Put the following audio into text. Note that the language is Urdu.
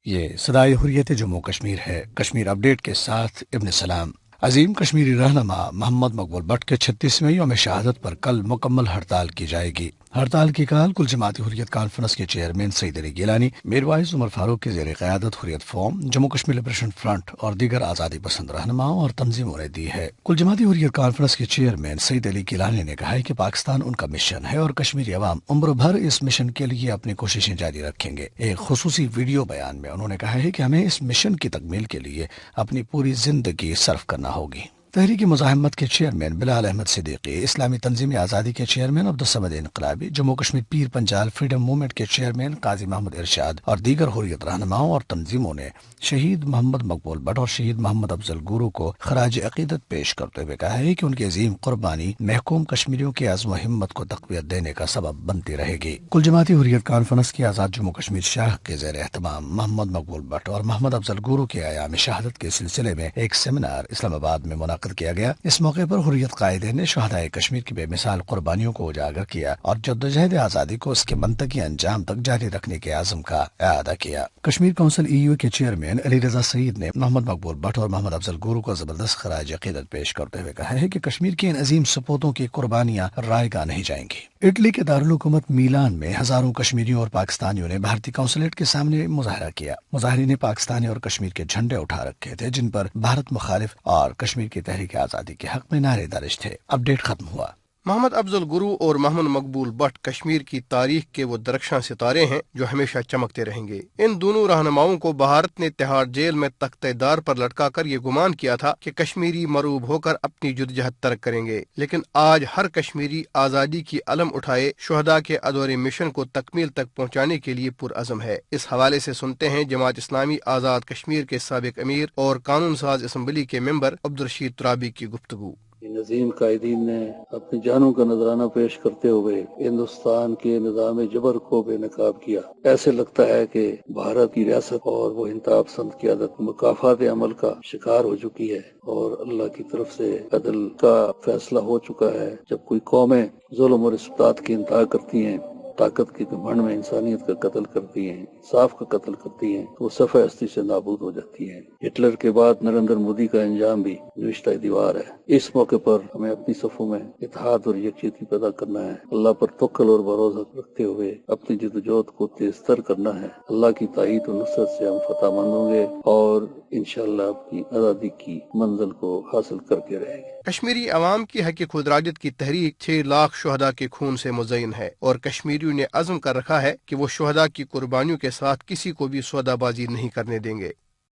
یہ صدائے حریت جموں کشمیر ہے۔ کشمیر اپڈیٹ کے ساتھ ابن سلام۔ عظیم کشمیری رہنما محمد مقبول بٹ کے 36ویں یوم شہادت پر کل مکمل ہڑتال کی جائے گی۔ ہڑتال کی کال کل جماعتی حریت کانفرنس کے چیئرمین سعید علی گیلانی، میر وائس عمر فاروق کے زیر قیادت Hurriyat forum, Jammu Kashmir liberation front اور دیگر آزادی پسند رہنماؤں اور تنظیموں نے دی ہے۔ کل جماعتی حریت کانفرنس کے چیئرمین سعید علی گیلانی نے کہا ہے کہ پاکستان ان کا مشن ہے اور کشمیری عوام عمر بھر اس مشن کے لیے اپنی کوششیں جاری رکھیں گے۔ ایک خصوصی ویڈیو بیان میں انہوں نے کہا ہے کہ ہمیں اس مشن کی تکمیل کے لیے اپنی پوری زندگی صرف کرنا ہوگی۔ تحریک مزاحمت کے چیئرمین بلال احمد صدیقی، اسلامی تنظیم آزادی کے چیئرمین عبدالصمد انقلابی، جموں کشمیر پیر پنجال فریڈم موومنٹ کے چیئرمین قاضی محمد ارشاد اور دیگر حریت رہنماؤں اور تنظیموں نے شہید محمد مقبول بٹ اور شہید محمد افضل گورو کو خراج عقیدت پیش کرتے ہوئے کہا ہے کہ ان کی عظیم قربانی محکوم کشمیریوں کے عزم و ہمت کو تقویت دینے کا سبب بنتی رہے گی۔ کل جماعتی حریت کانفرنس کی آزاد جموں کشمیر شاخ کے زیر اہتمام محمد مقبول بٹ اور محمد افضل گورو کے ایام شہادت کے سلسلے میں ایک سیمینار اسلام آباد میں منعقد کیا گیا۔ اس موقع پر حریت قائدین نے شہدائے کشمیر کی بے مثال قربانیوں کو اجاگر کیا اور جدوجہد آزادی کو اس کے منطقی انجام تک جاری رکھنے کے عزم کا اعادہ کیا۔ کشمیر کونسل ای یو کے چیئرمین علی رضا سعید نے محمد مقبول بٹ اور محمد افضل گورو کو زبردست خراج عقیدت پیش کرتے ہوئے کہا ہے کہ کشمیر کی ان عظیم سپوتوں کی قربانیاں رائیگاں نہیں جائیں گی۔ اٹلی کے دارالحکومت میلان میں ہزاروں کشمیریوں اور پاکستانیوں نے بھارتی قونصلیٹ کے سامنے مظاہرہ کیا۔ مظاہرین نے پاکستانی اور کشمیر کے جھنڈے اٹھا رکھے تھے جن پر بھارت مخالف اور کشمیر کی تحریک آزادی کے حق میں نعرے درج تھے۔ اپڈیٹ ختم ہوا۔ محمد افضل گورو اور محمد مقبول بٹ کشمیر کی تاریخ کے وہ درخشاں ستارے ہیں جو ہمیشہ چمکتے رہیں گے۔ ان دونوں رہنماؤں کو بھارت نے تہاڑ جیل میں تختہ دار پر لٹکا کر یہ گمان کیا تھا کہ کشمیری مروب ہو کر اپنی جدوجہد ترک کریں گے، لیکن آج ہر کشمیری آزادی کی علم اٹھائے شہداء کے ادھورے مشن کو تکمیل تک پہنچانے کے لیے پرعزم ہے۔ اس حوالے سے سنتے ہیں جماعت اسلامی آزاد کشمیر کے سابق امیر اور قانون ساز اسمبلی کے ممبر عبدالرشید ترابی کی گفتگو۔ ان عظیم قائدین نے اپنی جانوں کا نذرانہ پیش کرتے ہوئے ہندوستان کے نظام جبر کو بے نقاب کیا۔ ایسے لگتا ہے کہ بھارت کی ریاست اور وہ انتہا پسند قیادت مکافات عمل کا شکار ہو چکی ہے اور اللہ کی طرف سے عدل کا فیصلہ ہو چکا ہے۔ جب کوئی قومیں ظلم اور استبداد کی انتہا کرتی ہیں، طاقت کے گھمنڈ میں انسانیت کا قتل کرتی ہیں، انصاف کا قتل کرتی ہیں، تو وہ صفحہ ہستی سے نابود ہو جاتی ہیں۔ ہٹلر کے بعد نریندر مودی کا انجام بھی نوشتہ دیوار ہے۔ اس موقع پر ہمیں اپنی صفوں میں اتحاد اور یکجہتی پیدا کرنا ہے، اللہ پر توکل اور بھروسہ رکھتے ہوئے اپنی جدوجہد کو تیز تر کرنا ہے۔ اللہ کی تائید و نصرت سے ہم فتح مند ہوں گے اور انشاءاللہ اپنی آزادی کی منزل کو حاصل کر کے رہیں گے۔ کشمیری عوام کی حق خودراجت کی تحریک 6 لاکھ شہداء کے خون سے مزین ہے اور کشمیریوں نے عزم کر رکھا ہے کہ وہ شہداء کی قربانیوں کے ساتھ کسی کو بھی سودا بازی نہیں کرنے دیں گے۔